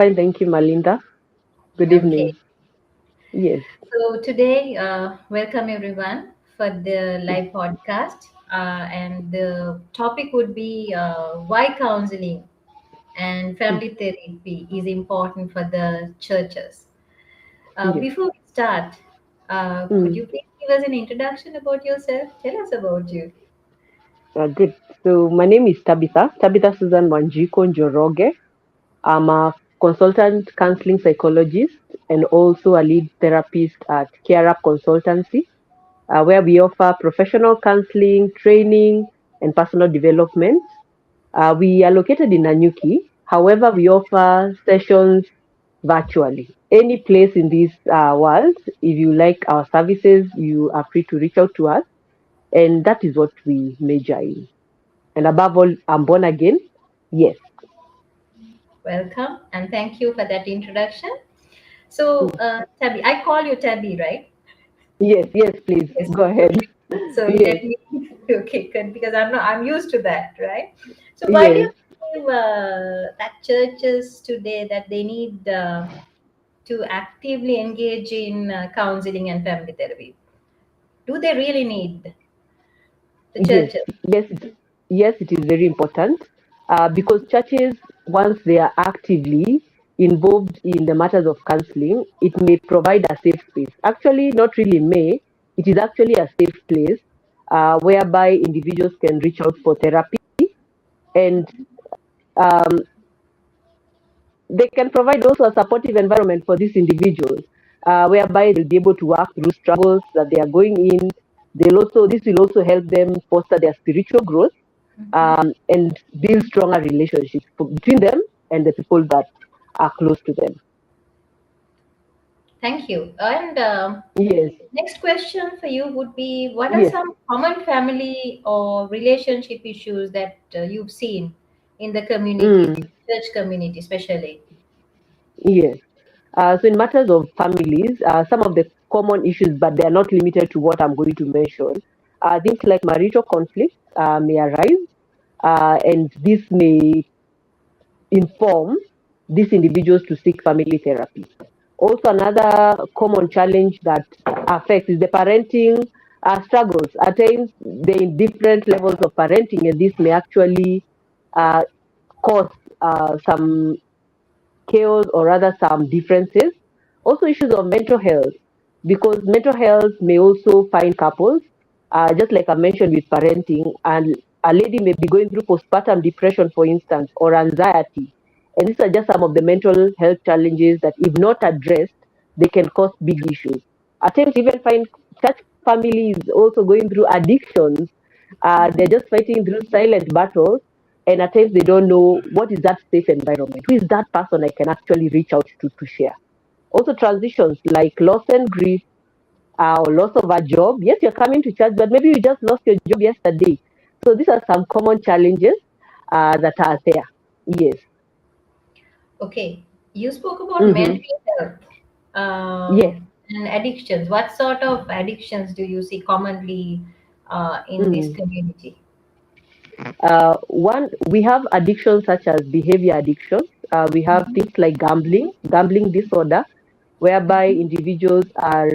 Fine, thank you, Malintha. Good Okay, evening. Yes, so today, welcome everyone for the live podcast, and the topic would be why counseling and mm, family therapy is important for the churches. yes. Before we start, could Mm, you please give us an introduction about yourself? Tell us about you. good. So my name is Tabitha Susan Wanjiko Njoroge. I'm a consultant counseling psychologist and also a lead therapist at Care Up Consultancy, where we offer professional counseling, training, and personal development. We are located in Nanyuki. However, we offer sessions virtually. Any place in this world, if you like our services, you are free to reach out to us, and that is what we major in. And above all, I'm born again. Yes, Welcome and thank you for that introduction. So, mm, Tabby, I call you Tabby, right? yes, please Yes. go ahead. Okay. So Yes, let me okay, good, because I'm used to that, right? So why do yes, you believe that churches today that they need to actively engage in counseling and family therapy? Do they really need the yes, churches? yes. It is very important because churches, once they are actively involved in the matters of counseling, it may provide a safe space. Actually, not really may. It is actually a safe place whereby individuals can reach out for therapy and um, they can provide also a supportive environment for these individuals, whereby they'll be able to work through struggles that they are going in. This will also help them foster their spiritual growth and build stronger relationships between them and the people that are close to them. Thank you. And Yes, next question for you would be: what are yes, some common family or relationship issues that you've seen in the community, mm, church community, especially? yes. So in matters of families, some of the common issues, but they are not limited to what I'm going to mention. Things like marital conflicts may arise, and this may inform these individuals to seek family therapy. Also, another common challenge that affects is the parenting struggles. At times, there are different levels of parenting, and this may actually uh, cause some chaos or rather some differences. Also, issues of mental health, because mental health may also find couples, just like I mentioned with parenting, and a lady may be going through postpartum depression, for instance, or anxiety. And these are just some of the mental health challenges that, if not addressed, they can cause big issues. At times, even find such families also going through addictions. They're just fighting through silent battles, and at times they don't know what is that safe environment. Who is that person I can actually reach out to share? Also, transitions like loss and grief, or loss of a job. Yes, you're coming to church, but maybe you just lost your job yesterday. So these are some common challenges that are there. Yes. Okay, you spoke about Mm-hmm. mental health Yes. and addictions. What sort of addictions do you see commonly in this Mm. community? One, we have addictions such as behavior addictions. We have Mhm. things like gambling disorder, whereby Mhm. individuals are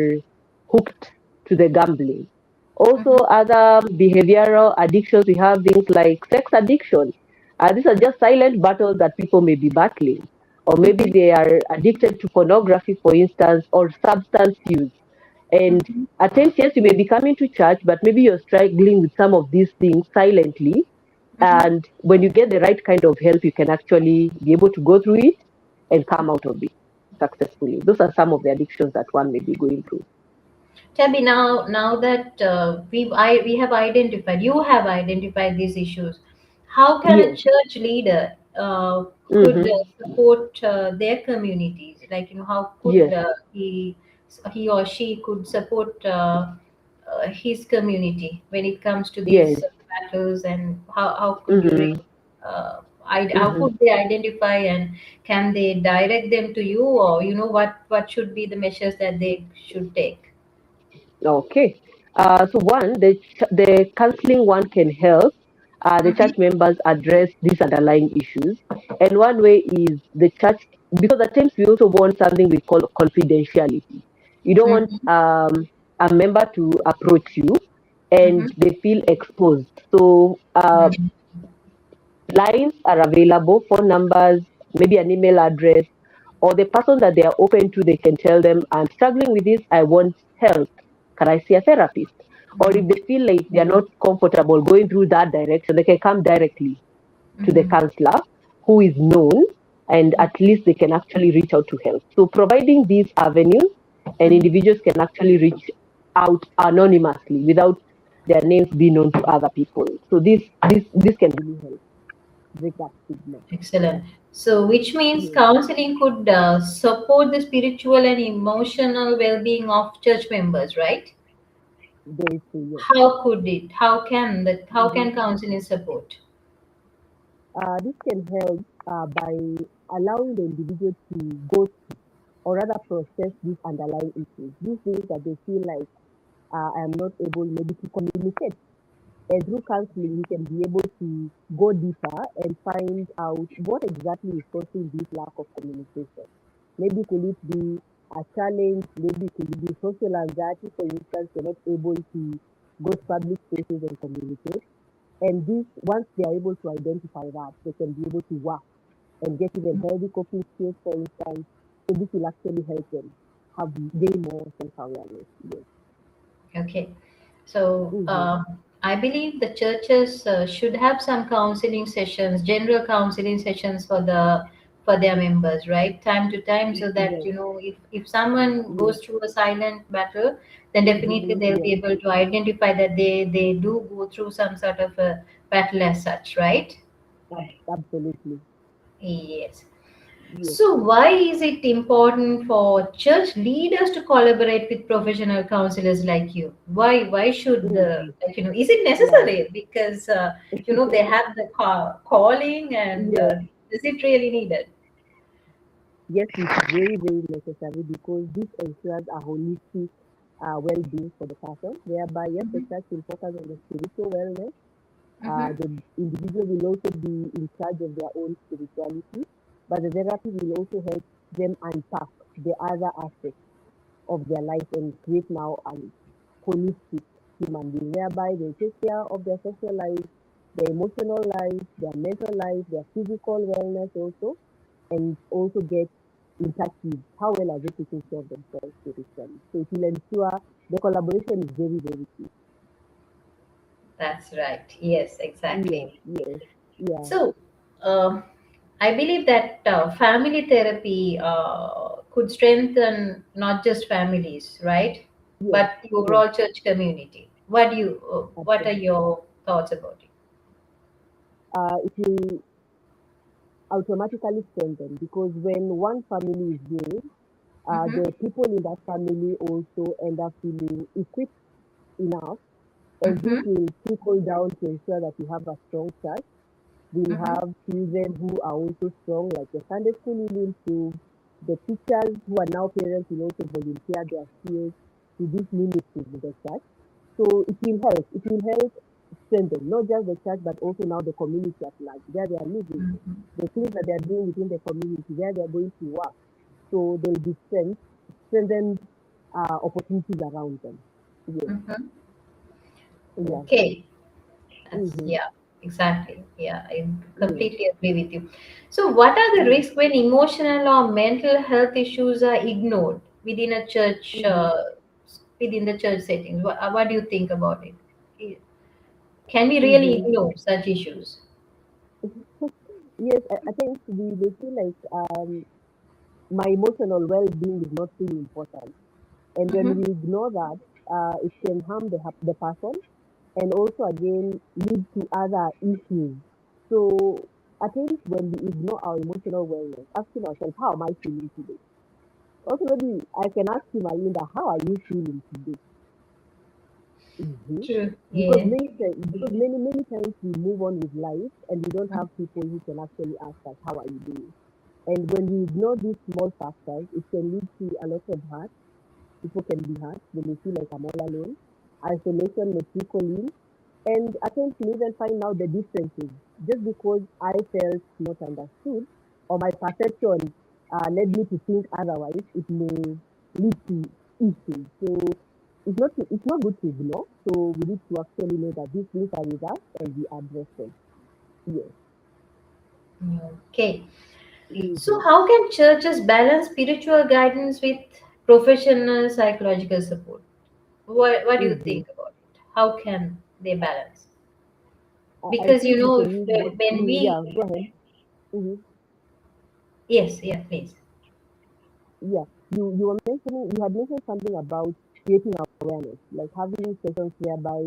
hooked to the gambling. Also, Mhm. other behavioral addictions, we have things like sex addiction. These are just silent battles that people may be battling. Or maybe Mhm. they are addicted to pornography, for instance, or substance use. And Mhm. at times, yes, you may be coming to church, but maybe you're struggling with some of these things silently. Mhm. And when you get the right kind of help, you can actually be able to go through it and come out of it successfully. Those are some of the addictions that one may be going through. Tabby, now that we have identified, you have identified these issues. How can a Yes. church leader could Mm-hmm. support their communities? Like, how could Yes. he or she could support his community when it comes to Yes. these battles, and how could you Mm-hmm. really how Mm-hmm. could they identify, and can they direct them to you, or what should be the measures that they should take? Okay. So one, the counseling one can help the Mhm. church members address these underlying issues. And one way is the church because at times we also want something we call confidentiality. You don't want Mm-hmm. a member to approach you and Mm-hmm. they feel exposed. So lines are available, phone numbers, maybe an email address, or the person that they are open to, they can tell them, I'm struggling with this, I want help. Can I see a therapist? Or if they feel like they're not comfortable going through that direction, they can come directly to the Mm-hmm. counselor who is known, and at least they can actually reach out to help. So providing these avenues, and Mm-hmm. individuals can actually reach out anonymously without their names being known to other people. So this can really help break that stigma. Excellent. So, which means Yes, counseling could support the spiritual and emotional well-being of church members, right? very true. Yes. How could it? How can that? How Mhm. can counseling support? This can help by allowing the individual to go or rather process these underlying issues. These things that they feel like I am not able maybe to communicate. And through counseling, we can be able to go deeper and find out what exactly is causing this lack of communication. Maybe could it be a challenge? Maybe could it be social anxiety, for instance, they're not able to go to public spaces and communicate. And this, once they are able to identify that, they can be able to work and get even healthy coping skills, for instance. So this will actually help them have gain more self-awareness. Yes. Okay. So, Mm-hmm. I believe the churches should have some counseling sessions, general counseling sessions for their members, right? Time to time, so that Yes. if someone Yes. goes through a silent battle, then definitely they'll be Yes. able to identify that they do go through some sort of a battle as such, right? Absolutely. Yes. Yes. So, why is it important for church leaders to collaborate with professional counselors like you? Why should the Mm-hmm. is it Yeah. necessary? Because they have the calling, and Yes. is it really needed? Yes, it's very, very necessary because this ensures a holistic well-being for the person, whereby yes, the Mhm. church will focus on the spiritual wellness. Mhm. The individual will also be in charge of their own spirituality, but the therapy will also help them unpack the other aspects of their life and create now a holistic human being, whereby they take care of their social life, their emotional life, their mental life, their physical wellness also, and also get in touch with how well are they taking care of themselves spiritually. So it will ensure the collaboration is very, very key. That's right. Yes, Yes, exactly. yes, yeah, So, uh, I believe that family therapy could strengthen not just families, right? yes, But the yes, overall church community. What are absolutely. your thoughts about it? It will automatically strengthen because when one family is healed, Mm-hmm. the people in that family also end up feeling equipped enough, and this Mm-hmm. will trickle down to ensure that we have a strong church. We'll Mm-hmm. have children who are also strong, like the Sunday school will improve. The teachers who are now parents will also volunteer their skills to these ministries in the church. So it will help. It will help strengthen not just the church but also now the community at large, where they are living, Mm-hmm. the things that they are doing within the community, where they are going to work. So there will be strengthened opportunities around them. Yes. Mm-hmm. Yeah. Okay. That's Mm-hmm. yeah, exactly. Yeah, I Yes. completely agree with you. So, what are the Mm-hmm. risks when emotional or mental health issues are ignored within a church, Mm-hmm. within the church settings? What do you think about it? Can we really Mm-hmm. ignore such issues? Yes, I think we feel like my emotional well-being is not really important, and when Mm-hmm. we ignore that, it can harm the person and also again lead to other issues. So I think when we ignore our emotional wellness, asking ourselves, how am I feeling today? Also, maybe I can ask you, Malinda, how are you feeling today? hmm True. Because Yeah. many times we move on with life and we don't have people who can actually ask us, how are you doing? And when we ignore these small factors, it can lead to a lot of hurt. People can be hurt when they feel like I'm all alone. Isolation may trickle in. And I think to even find out the differences. Just because I felt not understood or my perception led me to think otherwise, it may lead to issues. So it's not good to ignore. So we need to actually know that these things are with us and we address them. Yes. Okay. So, Mm-hmm. how can churches balance spiritual guidance with professional psychological support? What do you Mm-hmm. think about it? How can they balance? I Because think we if can use both. when we Yeah, go ahead. Mm-hmm. yes, yeah, please. Yeah, you had mentioned something about creating awareness, like having sessions whereby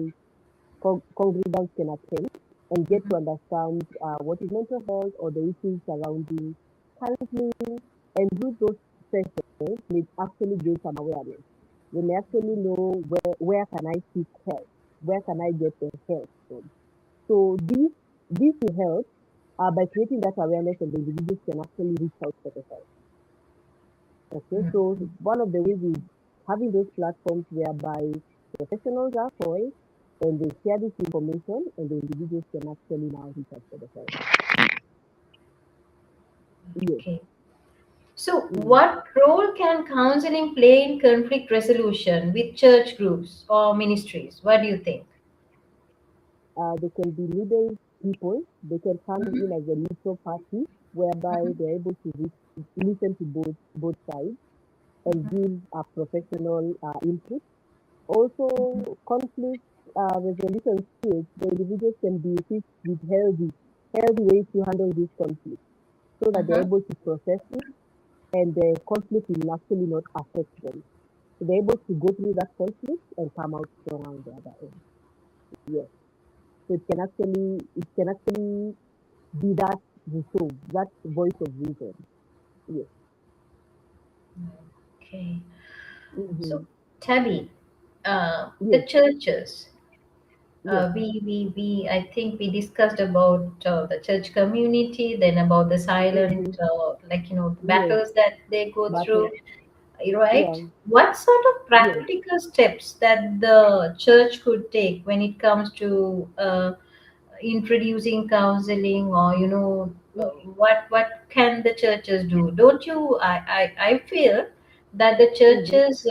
congregants can attend and get to understand what is mental health or the issues surrounding counseling, and through those sessions, they actually gain some awareness. They may actually know where can I seek help, where can I get the help from. So this will help by creating that awareness, and the individuals can actually reach out for the help. Okay, so one of the ways is having those platforms whereby professionals are poised and they share this information, and the individuals can actually now reach out for the help. Yes. Okay. So, Mm. what role can counseling play in conflict resolution with church groups or ministries? What do you think? They can be middle people. They can come in Mhm, as a neutral party whereby mhm, they're able to listen to both sides and mhm, give a professional input. Also, conflict resolution skills, the individuals can be equipped with healthy ways to handle this conflict so that they're mhm. able to process it and the conflict will actually not affect them. So they're able to go through that conflict and come out strong on the other end. Yes. So it can actually be that resolve, that voice of reason. Yes. Okay. So, Mm-hmm. Tabby, the Yes. churches. Yes. I think we discussed about the church community, then about the silent, Mm-hmm. Yes. battles that they go through, Battle. right? Yeah. What sort of Yes. practical steps that the church could take when it comes to introducing counseling, or Mm, what can the churches do? Don't you I feel that the mm-hmm. churches,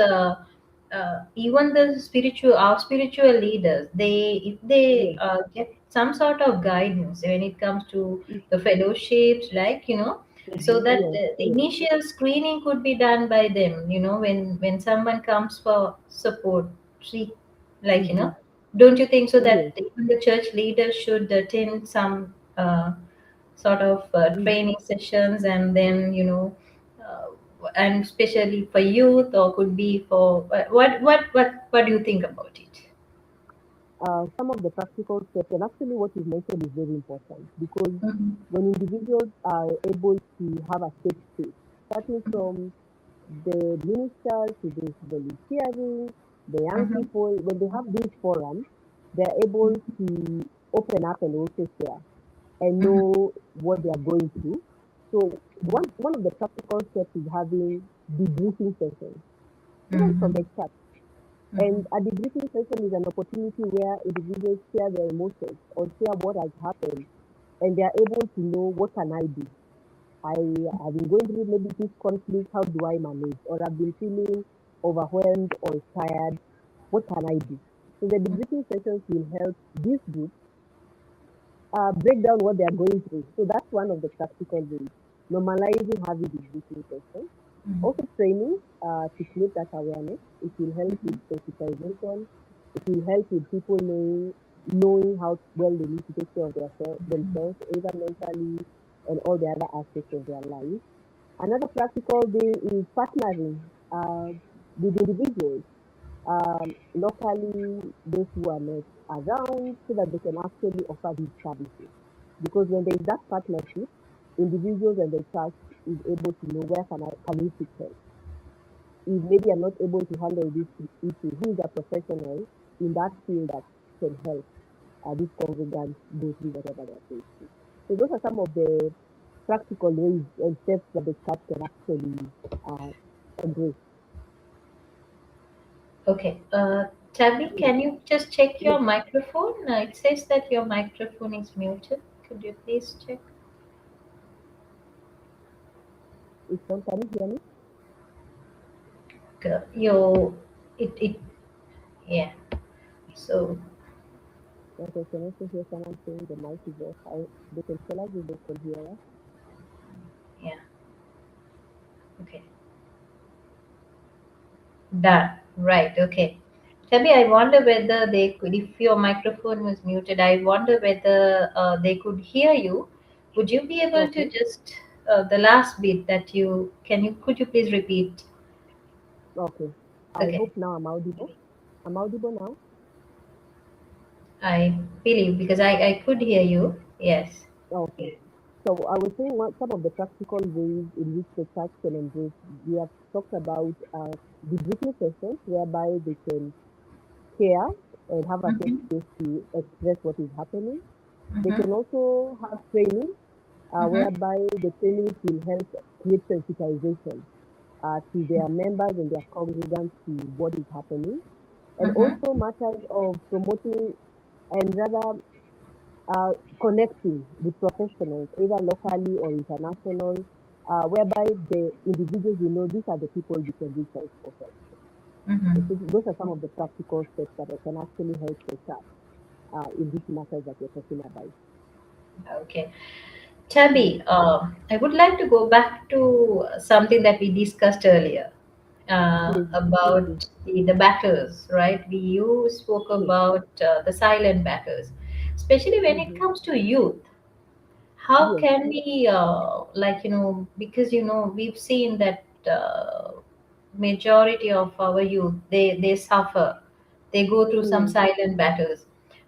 even the spiritual our spiritual leaders, they if they Yes. get some sort of guidance when it comes to Mm, the fellowships, so mm-hmm. that Yes. the Yes. initial screening could be done by them, when someone comes for support, seek, like, Mm-hmm. don't you think so that Yes. even the church leaders should attend some sort of Mm-hmm. training sessions, and then, uh, and especially for youth, or could be for what do you think about it? Some of the practical steps, and actually what you mentioned is very important because Mm-hmm. when individuals are able to have a safe space, starting from the ministers to the volunteering, the young Mm-hmm. people, when they have these forums, they're able to open up and also share and Mm-hmm. know what they are going through. So one of the practical steps is having debriefing sessions, even from Mm-hmm. the church. And a debriefing session is an opportunity where individuals share their emotions or share what has happened, and they are able to know what can I do. I have been going through maybe this conflict. How do I manage? Or I've been feeling overwhelmed or tired. What can I do? So the debriefing sessions will help this group break down what they are going through. So that's one of the practical ways. Normalizing having debriefing sessions. Also training to create that awareness. It will help with sensitization. It will help with people knowing how well they need to take care of themselves, either mentally and all the other aspects of their life. Another practical way is partnering with individuals, locally, those who are not around, so that they can actually offer these services. Because when there is that partnership, individuals and the church is able to know where can we seek help. If maybe I'm not able to handle this issue, who is a professional in that field that can help these congregants go through whatever they're facing. So those are some of the practical ways and steps that the church can actually embrace. Okay. Tabby, Mm. can you just check Yes. your microphone? It says that your microphone is muted. Could you please check? It's on. Can you hear me? It yeah. So Okay, can also hear someone saying the mic is off. They can tell us if they can hear us. yeah, okay, done. Right, okay. Tabi, I wonder whether they could, if your microphone was muted, I wonder whether they could hear you. Would you be able to Okay, just the last bit that could you please repeat? okay. I Okay, hope now I'm audible. I'm audible now. I believe because I could hear you. Yes. Okay. So I was saying what some of the practical ways in which the church can engage. We have talked about debriefing sessions whereby they can care and have a safe Mm-hmm. space to express what is happening. They Mm-hmm. can also have training Mm-hmm. whereby the training will help create sensitization to their members and their congregants to what is happening. And Mm-hmm. also matters of promoting and rather uh, connecting with professionals, either locally or international, whereby the individuals you know, these are the people you can reach out for help. So Mm-hmm. those are some of the practical steps that can actually help the staff in these matters that we're talking about. Okay. Tabby, I would like to go back to something that we discussed earlier Please, please do. about the battles, right? You spoke Yes. about the silent battles, especially when it Mm-hmm. comes to youth. How Yes. can we, because we've seen that majority of our youth they suffer, they go through some Mm. silent battles.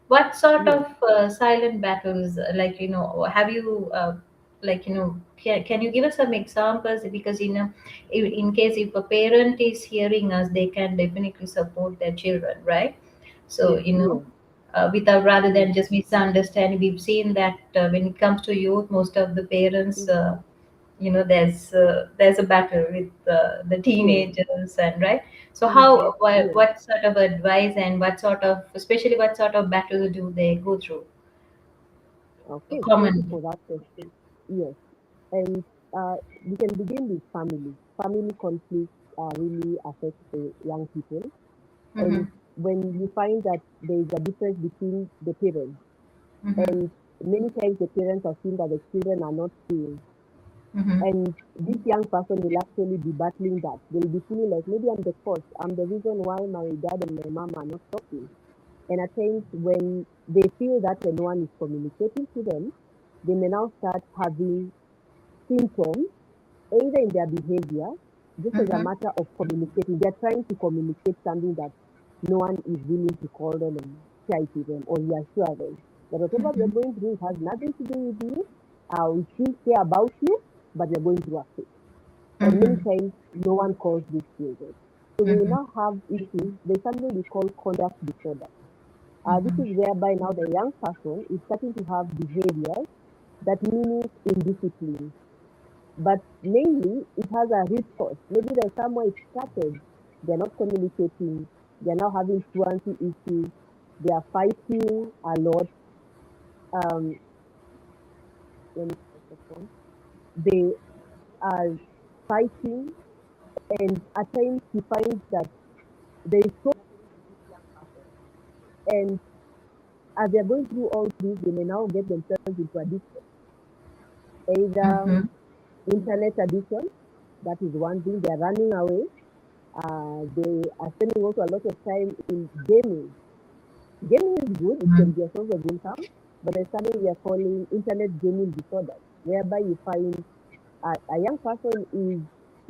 What sort Yes. of silent battles, have you can you give us some examples? Because in case if a parent is hearing us, they can definitely support their children, right? So Yes. without, rather Mm. than just misunderstanding, we've seen that when it comes to youth, most of the parents, Mm-hmm. there's a battle with the Yes. teenagers, and right. So Mm-hmm. how, Yes. what sort of advice, and what sort of, especially what sort of battles do they go through Okay. Thank you commonly? for that question. Yes. And we can begin with family. Family conflicts really affect the young people. Mm-hmm. And when you find that there is a difference between the parents, Mm-hmm. and many times the parents assume that the children are not seeing, Mm-hmm. and this young person will actually be battling that. They'll be feeling like maybe I'm the cause, I'm the reason why my dad and my mom are not talking. And at times when they feel that and no one is communicating to them, they may now start having symptoms either in their behavior, just as a Mm-hmm. matter of communicating. They're trying to communicate something that no one is willing to call them and share it to them or reassure them that whatever we are going through, it has nothing to do with you. We still care about you, but we're going through a phase. And many Mm-hmm. times, no one calls these children. So we Mm-hmm. now have issues. There's something we call conduct disorder. This Mm-hmm. is whereby now the young person is starting to have behaviors that mimic indiscipline, but mainly it has a root cause. Maybe there's somewhere it started. They're not communicating. They're now having fluency issues. They are fighting a lot. Um, let me check the phone. They are fighting, and at times he finds that there is so and as they're going through all this, they may now get themselves into addiction, either Mm-hmm. internet addiction. That is one thing. They're running away. They are spending also a lot of time in gaming. Gaming is good, it can be a source of income, but there's something we are calling internet gaming disorder, whereby you find a young person is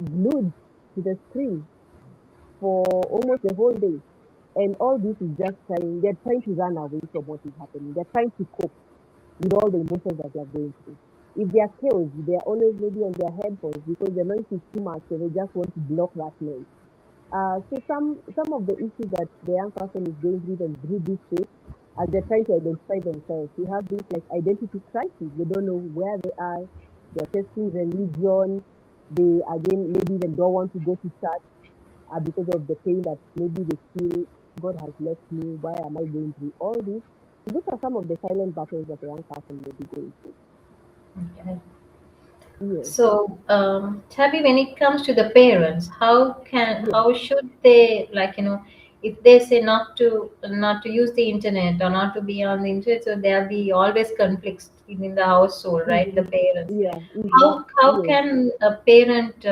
glued to the screen for almost the whole day. And all this is just they're trying to run away from what is happening. They're trying to cope with all the emotions that they're going through. If they are chaos, they're always maybe on their headphones because the noise is too much, so they just want to block that noise. So some of the issues that the young person is going through and through this stage, as they're trying to identify themselves, you have this like identity crisis. They don't know where they are. They're testing religion. They again maybe even don't want to go to church because of the pain that maybe they feel God has left me. Why am I going through all this? So these are some of the silent battles that a young person may be going through. Okay. yes, So, Tabby, when it comes to the parents, yes, how should they, like, if they say not to use the internet or not to be on the internet, so there'll be always conflicts in the household, right? The mm-hmm, parents. yeah, mm-hmm, How yes. can a parent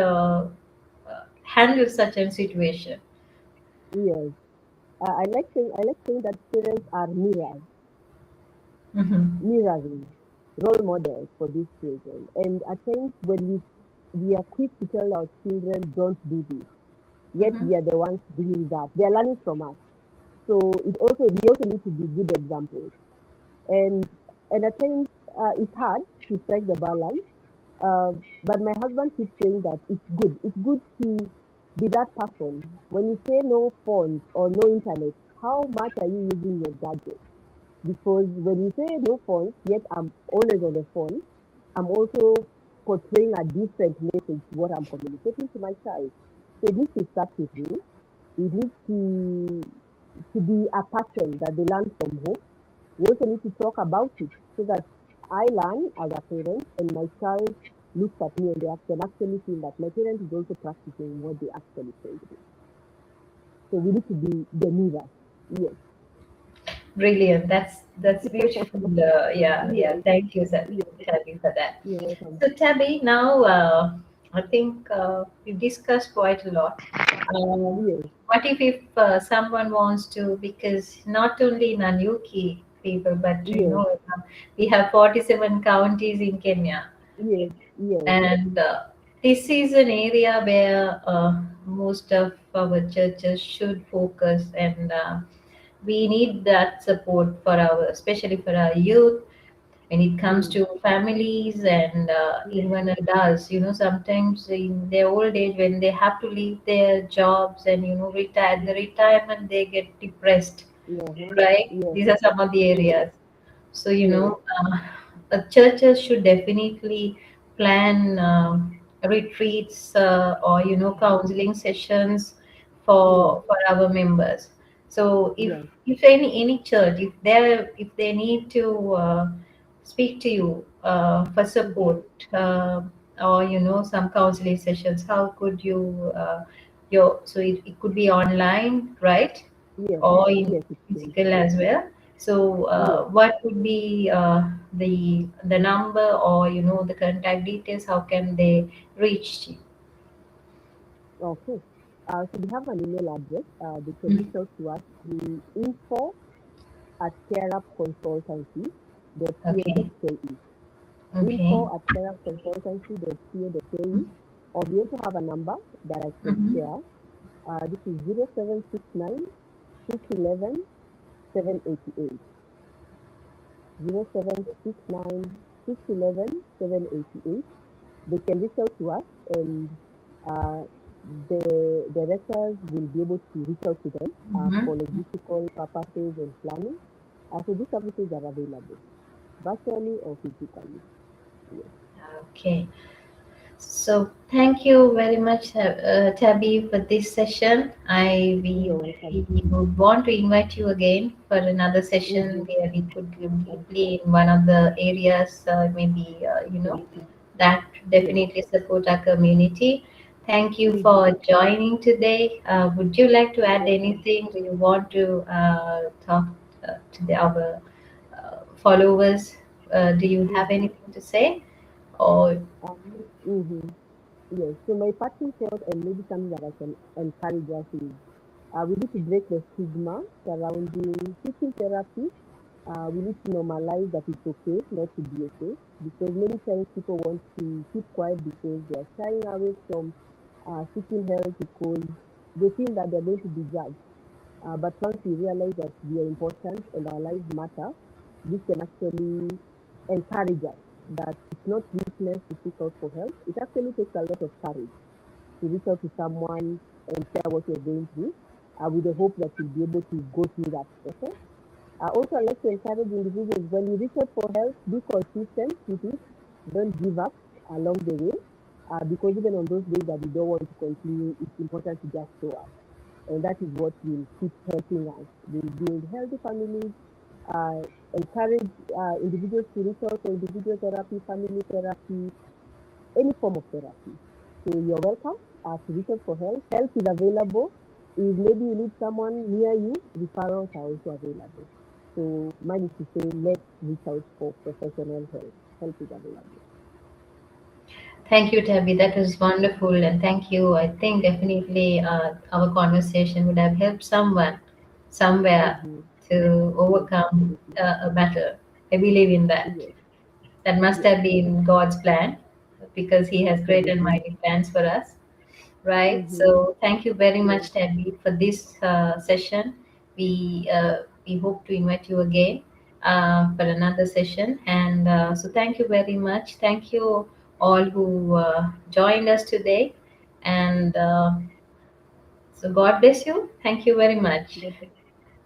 handle such a situation? Yes. I like saying that parents are Mm-hmm. mirroring role models for these children. And at times when we are quick to tell our children, don't do this, yet Mm-hmm. we are the ones doing that. They are learning from us. So we also need to be good examples. And at times it's hard to strike the balance. Uh, but my husband keeps saying that it's good. It's good to be that person. When you say no phones or no internet, how much are you using your gadget? Because when you say no phones, yet I'm always on the phone, I'm also portraying a different message to what I'm communicating to my child. So it needs to start with me. It needs to be a pattern that they learn from home. We also need to talk about it so that I learn as a parent and my child looks at me and they can actually feel that my parent is also practicing what they actually told me. So we need to be the mirror. Yes. Brilliant. That's beautiful. Yeah, yeah. Yes. Thank you, Yes. Tabby, for that. You're welcome. So, Tabby, now I think we've discussed quite a lot. Yes. What if someone wants to, because not only in Nanyuki people, but Yes. we have 47 counties in Kenya, Yes. Yes. and this is an area where most of our churches should focus, and we need that support for our, especially for our youth, when it comes Mm. to families and Yes. even adults. Sometimes in their old age, when they have to leave their jobs and retire, the retirement, they get depressed, Yeah. right? Yes. These are some of the Yes. areas. So, Yes. churches should definitely plan retreats, or counseling sessions Yes. for our members. So, Yes. if any church, if they need to speak to you for Mm-hmm. support, or some counseling sessions, how could you your so it could be online, right? Yes. Or in Yes. It's true. physical as well. So, Yes. what would be the number, or the contact details? How can they reach you? Okay. So we have an email address. They can reach Mhm. out to us through Okay. info@terapconsultancy.co.ke. Okay. info@terapconsultancy.co.ke. Or we also have a number that I can Mm-hmm. share. This is 0769 611 788. 0769 611 788. They can reach out to us and uh, the directors will be able to reach out to them Mm-hmm. for logistical purposes and planning. So these services are available virtually or physically. Yes, Okay. So thank you very much, Tabby, for this session. you're welcome. We would want to invite you again for another session Mm-hmm. where we could go Of deeply course. in one of the areas, maybe Yes, that yes. definitely support our community. Thank you Mm-hmm. for joining today. Would you like to You're add welcome. anything? Do you want to talk our followers? Do you have Mm-hmm. anything to say? Or Mm-hmm. Yes. So my parting thought and maybe something that I can encourage us is we need to break the stigma surrounding seeking therapy. We need to normalize that it's okay not to be okay because many times people want to keep quiet because they are shying away from seeking help because they feel that they're going to be judged. But once we realize that we are important and our lives matter, this can actually encourage us that it's not weakness to seek out for help. It actually takes a lot of courage to reach out to someone and share what you're going through with the hope that you'll be able to go through that process. Also, I'd like to encourage individuals when you reach out for help, be consistent with it. Don't give up along the way because even on those days that you don't want to continue, it's important to just show up. And that is what will keep helping us. Will build healthy families, uh, encourage individuals to reach out for individual therapy, family therapy, any form of therapy. So you're welcome to reach out for help. Help is available. If maybe you need someone near you, referrals are also available. So mine is to say, let's reach out for professional help. Help is available. Thank you, Tabby. That was wonderful, and thank you. I think definitely our conversation would have helped someone somewhere Mm-hmm. to Yes, overcome absolutely. a battle. I believe in that. Yes, That must yes, have been God's plan because He has great and absolutely. mighty plans for us, right? Mm-hmm. So, thank you very Yes, much, Tabby, for this session. We hope to invite you again for another session, and so thank you very much. Thank you all who joined us today, and so God bless you. Thank you very much. God,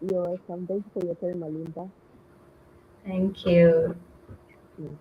you're welcome. Thank you for your time, Malintha. Thank you. Mm.